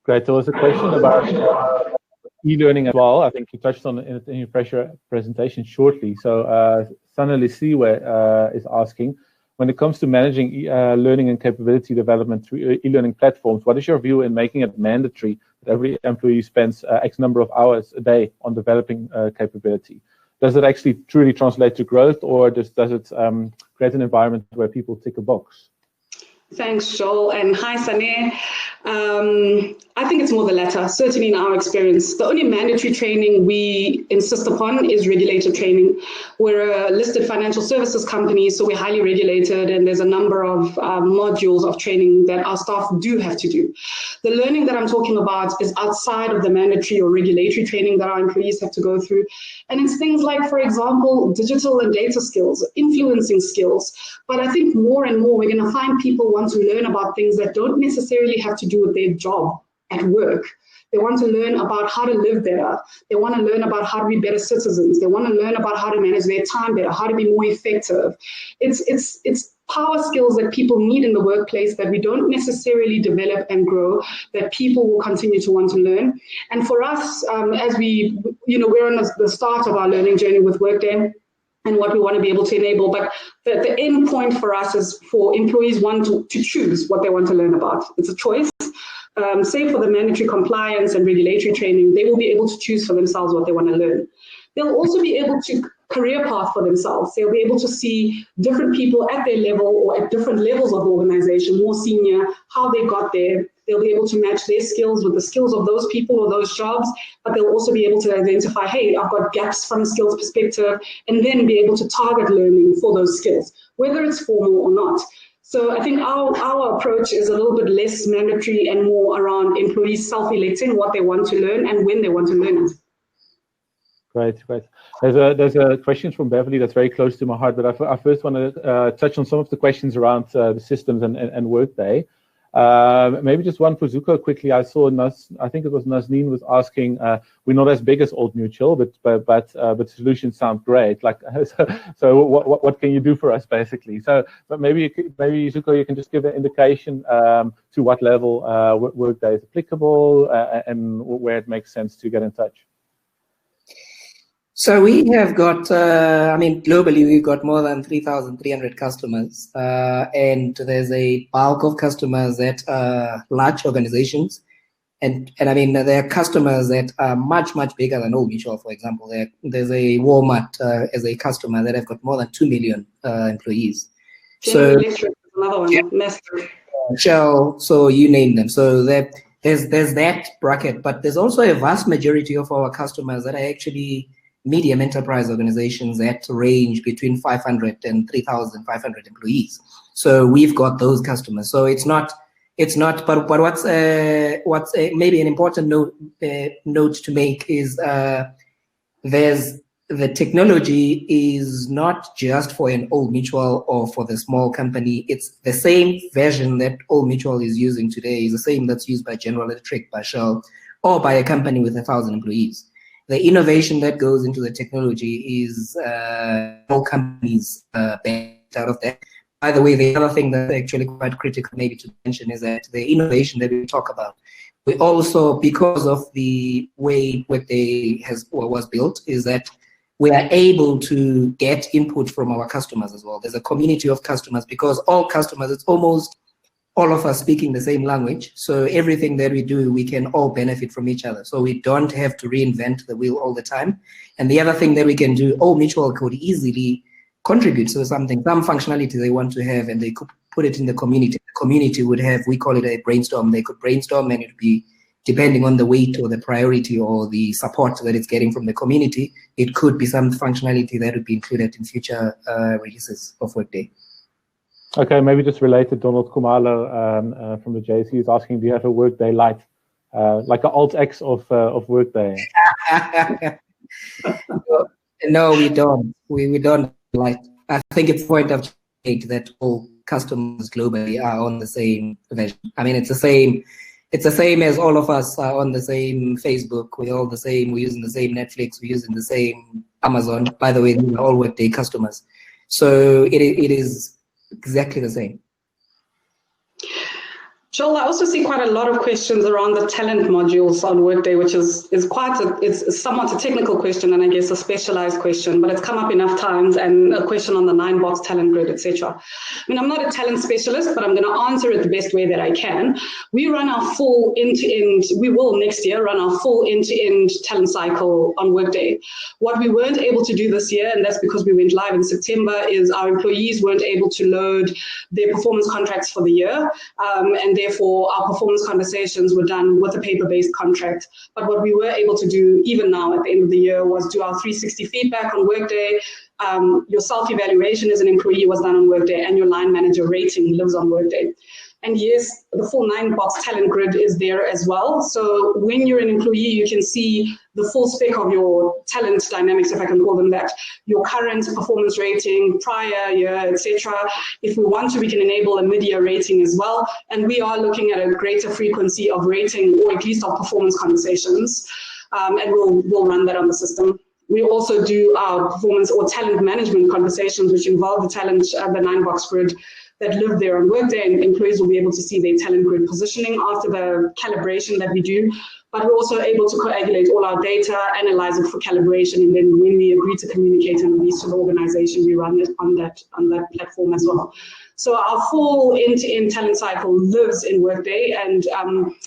Speaker 1: Great. There was a question about e-learning as well. I think you touched on it in your presentation shortly. So Celiwe is asking, when it comes to managing learning and capability development through e-learning platforms, what is your view in making it mandatory that every employee spends X number of hours a day on developing capability? Does it actually truly translate to growth, or does it create an environment where people tick a box?
Speaker 2: Thanks, Joel, and hi, Sane. I think it's more the latter, certainly in our experience. The only mandatory training we insist upon is regulated training. We're a listed financial services company, so we're highly regulated, and there's a number of modules of training that our staff do have to do. The learning that I'm talking about is outside of the mandatory or regulatory training that our employees have to go through. And it's things like, for example, digital and data skills, influencing skills. But I think more and more we're going to find people want to learn about things that don't necessarily have to do with their job at work. They want to learn about how to live better. They want to learn about how to be better citizens. They want to learn about how to manage their time better, how to be more effective. It's power skills that people need in the workplace that we don't necessarily develop and grow, that people will continue to want to learn. And for us, as we're on the start of our learning journey with Workday, and what we want to be able to enable. But the end point for us is for employees want to choose what they want to learn about. It's a choice. Say for the mandatory compliance and regulatory training, they will be able to choose for themselves what they want to learn. They'll also be able to career path for themselves. They'll be able to see different people at their level or at different levels of the organization, more senior, how they got there. They'll be able to match their skills with the skills of those people or those jobs, but they'll also be able to identify, hey, I've got gaps from a skills perspective, and then be able to target learning for those skills, whether it's formal or not. So I think our approach is a little bit less mandatory and more around employees self-electing what they want to learn and when they want to learn it.
Speaker 1: Great. There's a question from Beverly that's very close to my heart, but I first want to touch on some of the questions around the systems and Workday. Maybe just one for Zuko quickly. I saw I think it was Nazneen was asking, we're not as big as Old Mutual, but solutions sound great. Like, so what can you do for us, basically? So, but maybe Zuko, you can just give an indication to what level Workday is applicable and where it makes sense to get in touch.
Speaker 3: So we have got, globally, we've got more than 3,300 customers, and there's a bulk of customers that are large organizations. And there are customers that are much, much bigger than Old Mutual, for example. There's a Walmart as a customer that have got more than 2 million employees.
Speaker 2: General Electric is another one, massive.
Speaker 3: Shell, so you name them. So there's that bracket, but there's also a vast majority of our customers that are actually medium enterprise organizations that range between 500 and 3,500 employees. So we've got those customers. So it's not. But what's maybe an important note to make is the technology is not just for an Old Mutual or for the small company. It's the same version that Old Mutual is using today is the same that's used by General Electric, by Shell, or by a company with 1,000 employees. The innovation that goes into the technology is all companies benefit out of that. By the way, the other thing that's actually quite critical maybe to mention is that the innovation that we talk about, we also, because of the way Workday was built, is that we are able to get input from our customers as well. There's a community of customers because all customers, it's almost all of us speaking the same language. So everything that we do, we can all benefit from each other. So we don't have to reinvent the wheel all the time. And the other thing that we can do, Old Mutual could easily contribute to something, some functionality they want to have, and they could put it in the community. The community would have, we call it a brainstorm. They could brainstorm, and it would be, depending on the weight or the priority or the support that it's getting from the community, it could be some functionality that would be included in future releases of Workday.
Speaker 1: Okay, maybe just related, Donald Kumalo from the JC is asking, do you have a Workday Lite, like an Alt-X of Workday?
Speaker 3: No, we don't. We don't. Like, I think it's point of change that all customers globally are on the same version. I mean, it's the same. It's the same as all of us are on the same Facebook. We're all the same. We're using the same Netflix. We're using the same Amazon. By the way, these are all Workday customers. So it is exactly the same.
Speaker 2: Joel, I also see quite a lot of questions around the talent modules on Workday, which is it's somewhat a technical question and I guess a specialized question, but it's come up enough times, and a question on the 9-box talent grid, etc. I mean, I'm not a talent specialist, but I'm going to answer it the best way that I can. We run our full end-to-end, we will next year run our full end-to-end talent cycle on Workday. What we weren't able to do this year, and that's because we went live in September, is our employees weren't able to load their performance contracts for the year, and therefore our performance conversations were done with a paper-based contract. But what we were able to do, even now at the end of the year, was do our 360 feedback on Workday. Your self-evaluation as an employee was done on Workday, and your line manager rating lives on Workday. And yes, the full 9-box talent grid is there as well. So when you're an employee, you can see the full spec of your talent dynamics, if I can call them that, your current performance rating, prior year, etc. If we want to, we can enable a mid-year rating as well. And we are looking at a greater frequency of rating, or at least of performance conversations. And we'll run that on the system. We also do our performance or talent management conversations, which involve the talent, the 9-box grid that live there on Workday, and employees will be able to see their talent grid positioning after the calibration that we do. But we're also able to coagulate all our data, analyze it for calibration, and then when we agree to communicate and release to the organization, we run it on that platform as well. So our full end-to-end talent cycle lives in Workday, and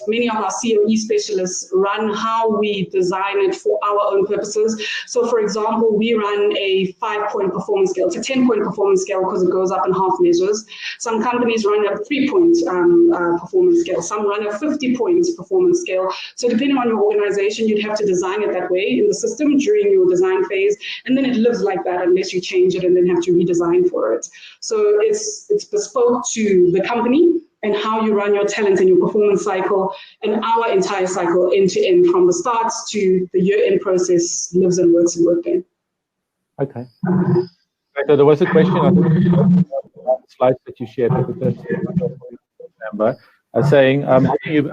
Speaker 2: many of our COE specialists run how we design it for our own purposes. So for example, we run a 5-point performance scale. It's a 10-point performance scale because it goes up in half measures. Some companies run a 3-point performance scale. Some run a 50-point performance scale. So depending on your organization, you'd have to design it that way in the system during your design phase, and then it lives like that unless you change it and then have to redesign for it. So it's bespoke to the company and how you run your talent and your performance cycle, and our entire cycle end to end from the start to the year-end process lives and works in Workday.
Speaker 1: Okay. So there was a question, I think, the slides that you shared with the member, saying, how do you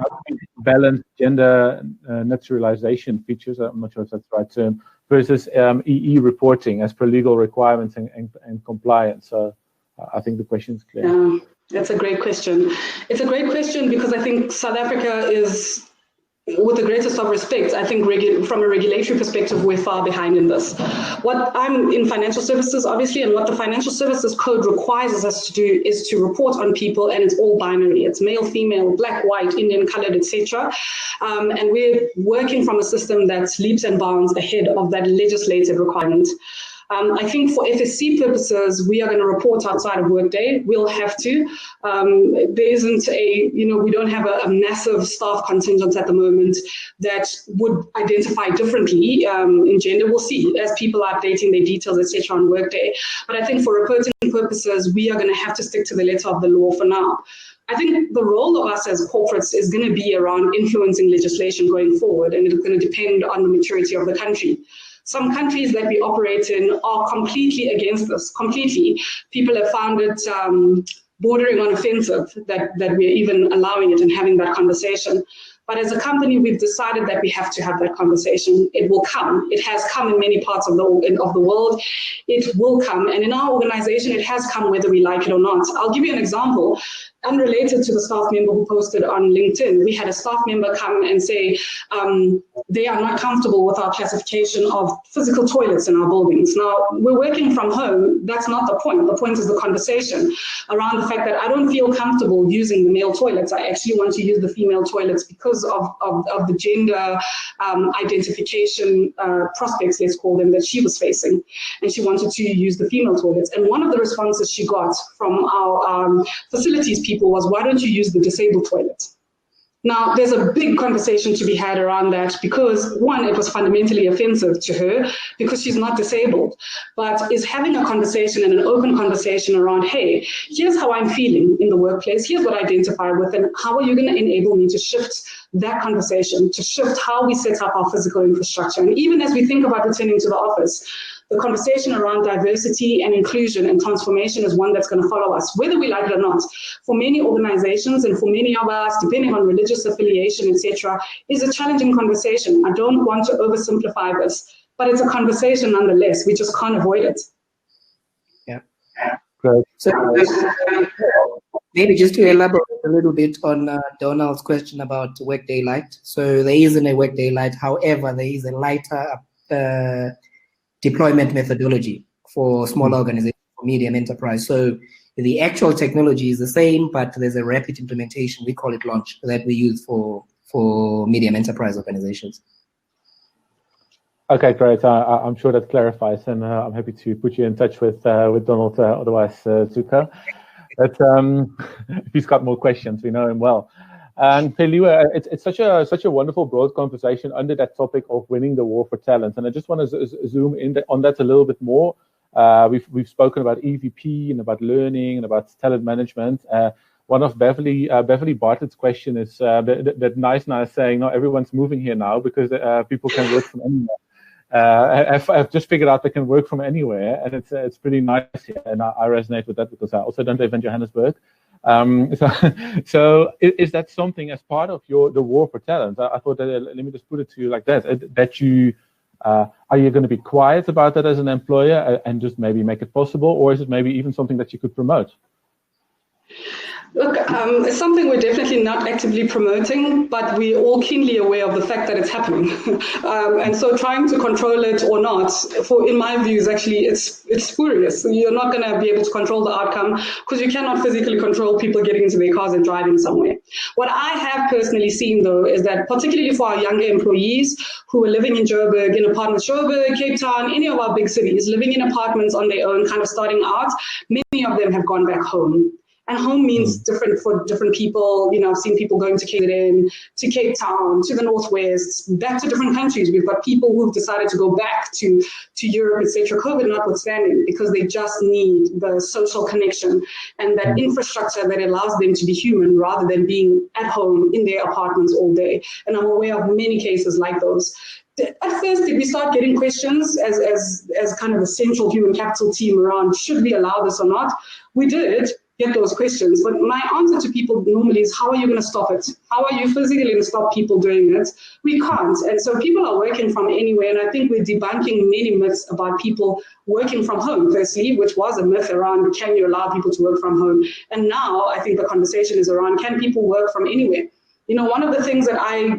Speaker 1: balance gender naturalization features, I'm not sure if that's the right term, versus EE reporting as per legal requirements and compliance? So I think the question is clear.
Speaker 2: That's a great question. It's a great question because I think South Africa is, with the greatest of respect, I think from a regulatory perspective, we're far behind in this. What I'm in financial services, obviously, and what the financial services code requires us to do is to report on people, and it's all binary. It's male, female, black, white, Indian, colored, etc. And we're working from a system that's leaps and bounds ahead of that legislative requirement. I think for FSC purposes, we are going to report outside of Workday. We'll have to. There isn't we don't have a massive staff contingent at the moment that would identify differently in gender. We'll see as people are updating their details, etc. on Workday. But I think for reporting purposes, we are going to have to stick to the letter of the law for now. I think the role of us as corporates is going to be around influencing legislation going forward, and it's going to depend on the maturity of the country. Some countries that we operate in are completely against this, completely. People have found it bordering on offensive that we're even allowing it and having that conversation. But as a company, we've decided that we have to have that conversation. It will come. It has come in many parts of the world. It will come. And in our organization, it has come whether we like it or not. I'll give you an example. Unrelated to the staff member who posted on LinkedIn, we had a staff member come and say they are not comfortable with our classification of physical toilets in our buildings. Now, we're working from home. That's not the point. The point is the conversation around the fact that I don't feel comfortable using the male toilets. I actually want to use the female toilets because of the gender identification prospects, let's call them, that she was facing. And she wanted to use the female toilets. And one of the responses she got from our facilities people was, why don't you use the disabled toilet? Now, there's a big conversation to be had around that because, one, it was fundamentally offensive to her because she's not disabled, but is having a conversation and an open conversation around, hey, here's how I'm feeling in the workplace, here's what I identify with, and how are you going to enable me to shift that conversation, to shift how we set up our physical infrastructure. And even as we think about returning to the office, the conversation around diversity and inclusion and transformation is one that's going to follow us, whether we like it or not. For many organizations and for many of us, depending on religious affiliation, etc., is a challenging conversation. I don't want to oversimplify this, but it's a conversation nonetheless. We just can't avoid it.
Speaker 3: Yeah. Great. So maybe just to elaborate a little bit on Donald's question about Workday Lite. So there isn't a Workday Lite. However, there is a lighter deployment methodology for small organizations, for medium enterprise. So the actual technology is the same, but there's a rapid implementation, we call it launch, that we use for medium enterprise organizations.
Speaker 1: Okay, great. I'm sure that clarifies, and I'm happy to put you in touch with Donald, otherwise Zuko. But if he's got more questions, we know him well. And Celiwe, it's such a wonderful broad conversation under that topic of winning the war for talent. And I just want to zoom in on that a little bit more. We've spoken about EVP and about learning and about talent management. One of Beverly Bartlett's question is that nice saying, no, everyone's moving here now because people can work from anywhere. I've just figured out they can work from anywhere, and it's pretty nice here, and I resonate with that because I also don't live in Johannesburg. So is that something as part of the war for talent? I thought that, let me just put it to you like that you are you going to be quiet about that as an employer and just maybe make it possible, or is it maybe even something that you could promote?
Speaker 2: Look, it's something we're definitely not actively promoting, but we're all keenly aware of the fact that it's happening. And so trying to control it or not, in my view, is actually, it's spurious. You're not going to be able to control the outcome because you cannot physically control people getting into their cars and driving somewhere. What I have personally seen, though, is that particularly for our younger employees who are living in Joburg, in apartments, Joburg, Cape Town, any of our big cities, living in apartments on their own, kind of starting out, many of them have gone back home. And home means different for different people. You know, I've seen people going to KZN, to Cape Town, to the Northwest, back to different countries. We've got people who've decided to go back to Europe, etc., COVID notwithstanding, because they just need the social connection and that infrastructure that allows them to be human rather than being at home in their apartments all day. And I'm aware of many cases like those. At first, did we start getting questions as kind of a central human capital team around, should we allow this or not? We did get those questions. But my answer to people normally is, how are you going to stop it? How are you physically going to stop people doing it? We can't. And so people are working from anywhere. And I think we're debunking many myths about people working from home, firstly, which was a myth around, can you allow people to work from home? And now I think the conversation is around, can people work from anywhere? You know, one of the things that I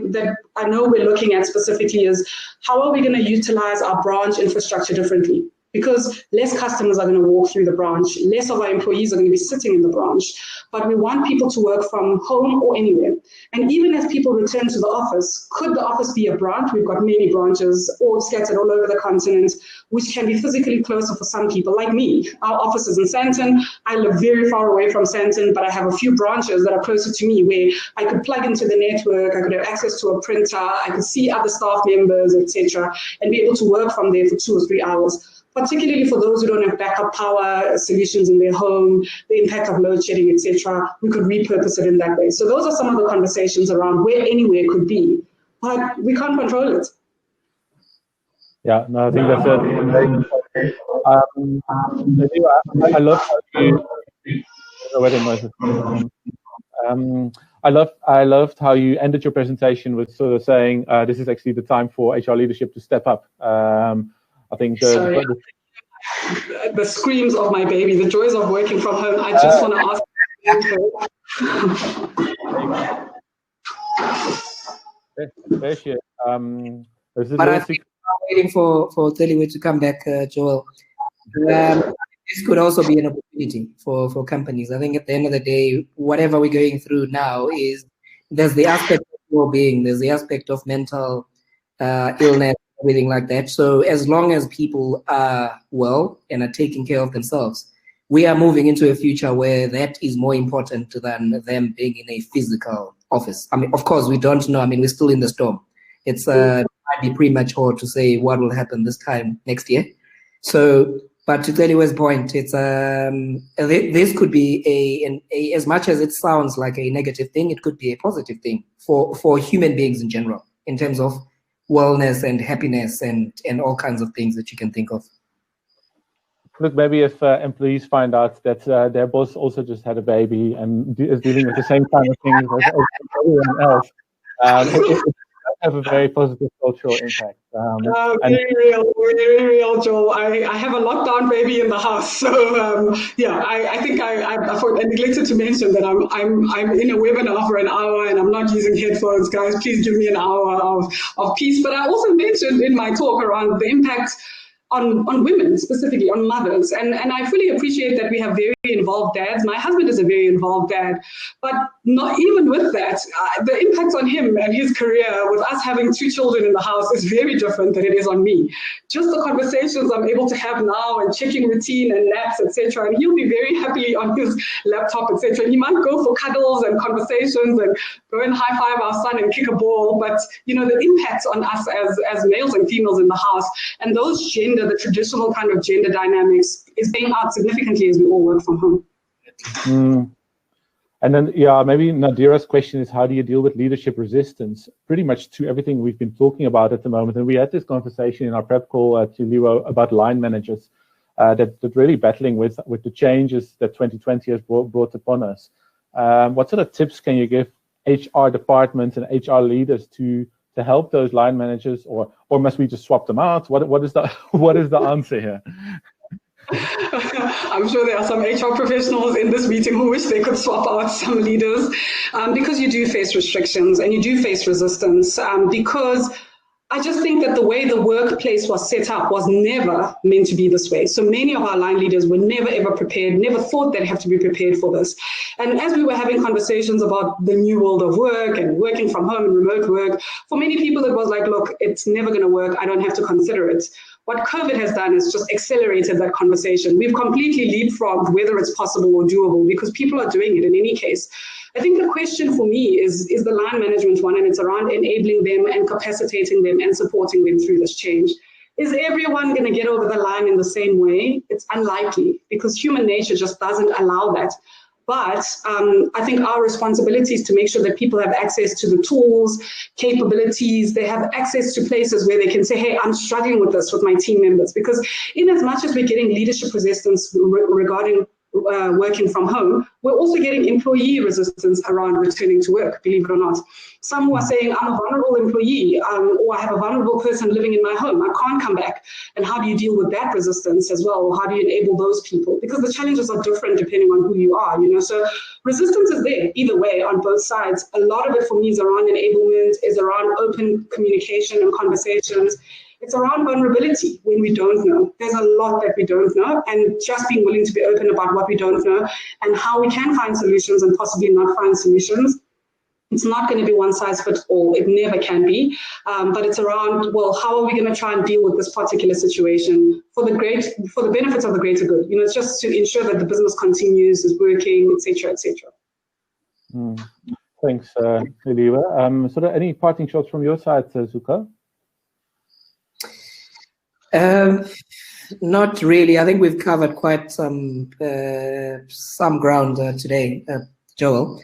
Speaker 2: know we're looking at specifically is, how are we going to utilize our branch infrastructure differently? Because less customers are going to walk through the branch, less of our employees are going to be sitting in the branch, but we want people to work from home or anywhere. And even as people return to the office, could the office be a branch? We've got many branches all scattered all over the continent, which can be physically closer for some people, like me. Our office is in Sandton. I live very far away from Sandton, but I have a few branches that are closer to me where I could plug into the network, I could have access to a printer, I could see other staff members, etc., and be able to work from there for 2 or 3 hours. Particularly for those who don't have backup power solutions in their home, the impact of load shedding, etc., we could repurpose it in that way. So those are some of the conversations around where anywhere could be, but we can't control it.
Speaker 1: Yeah, no, I think that's it. I love how you. I loved how you ended your presentation with sort of saying this is actually the time for HR leadership to step up. I think the
Speaker 2: screams of my baby, the joys of working from home. I just want to
Speaker 3: ask. But I think I'm waiting for Celiwe to come back, Joel. This could also be an opportunity for companies. I think at the end of the day, whatever we're going through now is there's the aspect of well-being, there's the aspect of mental illness, everything like that. So as long as people are well and are taking care of themselves, we are moving into a future where that is more important than them being in a physical office. I mean, of course, we don't know. I mean, we're still in the storm. It's might be premature to say what will happen this time next year. So, but to Celiwe's point, it's this could be a as much as it sounds like a negative thing, it could be a positive thing for human beings in general, in terms of wellness and happiness and all kinds of things that you can think of.
Speaker 1: Look, maybe if employees find out that their boss also just had a baby and is dealing with the same kind of things as everyone else, it have a very positive cultural impact.
Speaker 2: Very real, Joel. I have a lockdown baby in the house, so I think I neglected to mention that I'm in a webinar for an hour and I'm not using headphones, guys. Please give me an hour of peace. But I also mentioned in my talk around the impact on women, specifically on mothers. And I fully appreciate that we have very involved dads. My husband is a very involved dad, but not even with that, the impact on him and his career with us having 2 children in the house is very different than it is on me. Just the conversations I'm able to have now and checking routine and naps, etc. And he'll be very happy on his laptop, etc. He might go for cuddles and conversations and go and high five our son and kick a ball. But you know, the impact on us as males and females in the house and those the traditional kind of gender dynamics is playing out significantly as we all work from home.
Speaker 1: And then, yeah, maybe Nadira's question is, how do you deal with leadership resistance? Pretty much to everything we've been talking about at the moment. And we had this conversation in our prep call to Celiwe about line managers that really battling with the changes that 2020 has brought upon us. What sort of tips can you give HR departments and HR leaders to help those line managers, or must we just swap them out? What is the answer here?
Speaker 2: I'm sure there are some HR professionals in this meeting who wish they could swap out some leaders, because you do face restrictions and you do face resistance, because I just think that the way the workplace was set up was never meant to be this way. So many of our line leaders were never ever prepared, never thought they'd have to be prepared for this. And as we were having conversations about the new world of work and working from home and remote work, for many people it was like, look, it's never going to work. I don't have to consider it. What COVID has done is just accelerated that conversation. We've completely leapfrogged whether it's possible or doable because people are doing it in any case. I think the question for me is the line management one, and it's around enabling them and capacitating them and supporting them through this change. Is everyone going to get over the line in the same way? It's unlikely because human nature just doesn't allow that. But I think our responsibility is to make sure that people have access to the tools, capabilities, they have access to places where they can say, hey, I'm struggling with this with my team members. Because in as much as we're getting leadership resistance regarding working from home, we're also getting employee resistance around returning to work, believe it or not. Some who are saying, I'm a vulnerable employee, or I have a vulnerable person living in my home, I can't come back. And how do you deal with that resistance as well? How do you enable those people? Because the challenges are different depending on who you are, you know. So resistance is there either way on both sides. A lot of it for me is around enablement, is around open communication and conversations. It's around vulnerability when we don't know. There's a lot that we don't know, and just being willing to be open about what we don't know and how we can find solutions and possibly not find solutions. It's not going to be one size fits all. It never can be. But it's around, well, how are we going to try and deal with this particular situation for the benefits of the greater good? You know, it's just to ensure that the business continues, is working, etc., etc.
Speaker 1: Thanks, Celiwe. Sort of any parting shots from your side, Zuka?
Speaker 3: Not really. I think we've covered quite some ground today, Joel.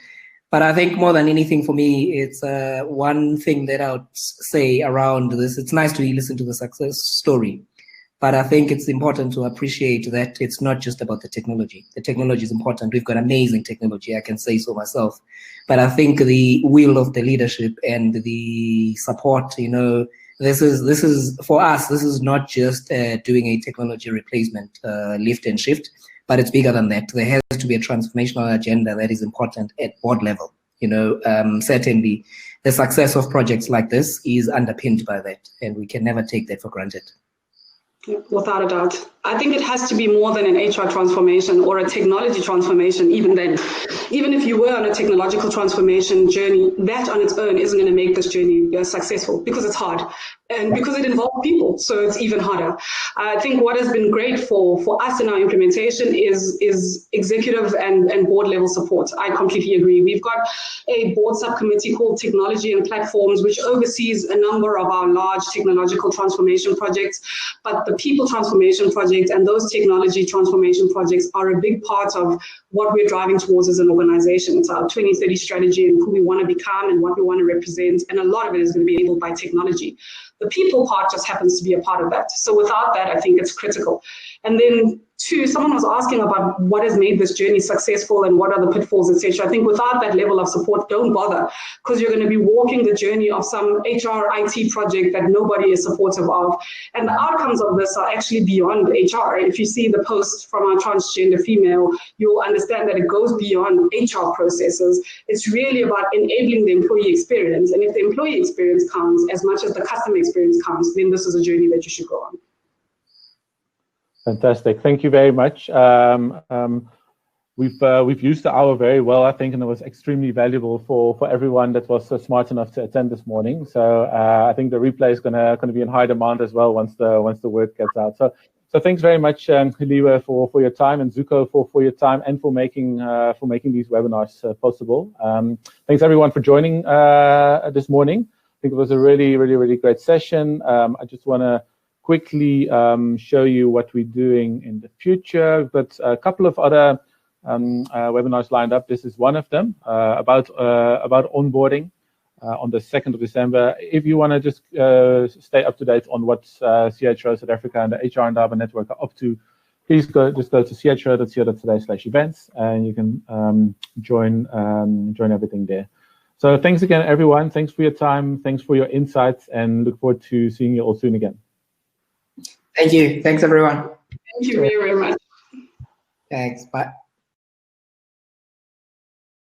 Speaker 3: But I think more than anything for me, it's one thing that I would say around this. It's nice to listen to the success story, but I think it's important to appreciate that it's not just about the technology. The technology is important. We've got amazing technology, I can say so myself. But I think the will of the leadership and the support, you know, this is for us, this is not just doing a technology replacement, lift and shift, but it's bigger than that. There has to be a transformational agenda that is important at board level. You know, certainly the success of projects like this is underpinned by that, and we can never take that for granted.
Speaker 2: Without a doubt. I think it has to be more than an HR transformation or a technology transformation, even then. Even if you were on a technological transformation journey, that on its own isn't going to make this journey successful because it's hard and because it involves people, so it's even harder. I think what has been great for us in our implementation is executive and board level support. I completely agree. We've got a board subcommittee called Technology and Platforms, which oversees a number of our large technological transformation projects, but the people transformation project and those technology transformation projects are a big part of what we're driving towards as an organization. It's our 2030 strategy and who we want to become and what we want to represent. And a lot of it is going to be enabled by technology. The people part just happens to be a part of that. So without that, I think it's critical. And then two, someone was asking about what has made this journey successful and what are the pitfalls, etc. I think without that level of support, don't bother, because you're going to be walking the journey of some HR IT project that nobody is supportive of. And the outcomes of this are actually beyond HR. If you see the post from our transgender female, you'll understand that it goes beyond HR processes. It's really about enabling the employee experience. And if the employee experience counts as much as the customer experience counts, then this is a journey that you should go on.
Speaker 1: Fantastic. Thank you very much. We've used the hour very well, I think, and it was extremely valuable for everyone that was smart enough to attend this morning. So I think the replay is gonna be in high demand as well once the word gets out. So thanks very much, Celiwe, for your time, and Zuko for your time and for making these webinars possible. Thanks everyone for joining this morning. I think it was a really great session. I just want to quickly show you what we're doing in the future. We've got a couple of other webinars lined up. This is one of them about onboarding on the 2nd of December. If you want to just stay up to date on what CHRO South Africa and the HR Endowment Network are up to, please go to chro.co.za/events, and you can join everything there. So thanks again, everyone. Thanks for your time. Thanks for your insights, and look forward to seeing you all soon again.
Speaker 3: Thank you. Thanks, everyone.
Speaker 2: Thank you very much.
Speaker 3: Thanks. Bye.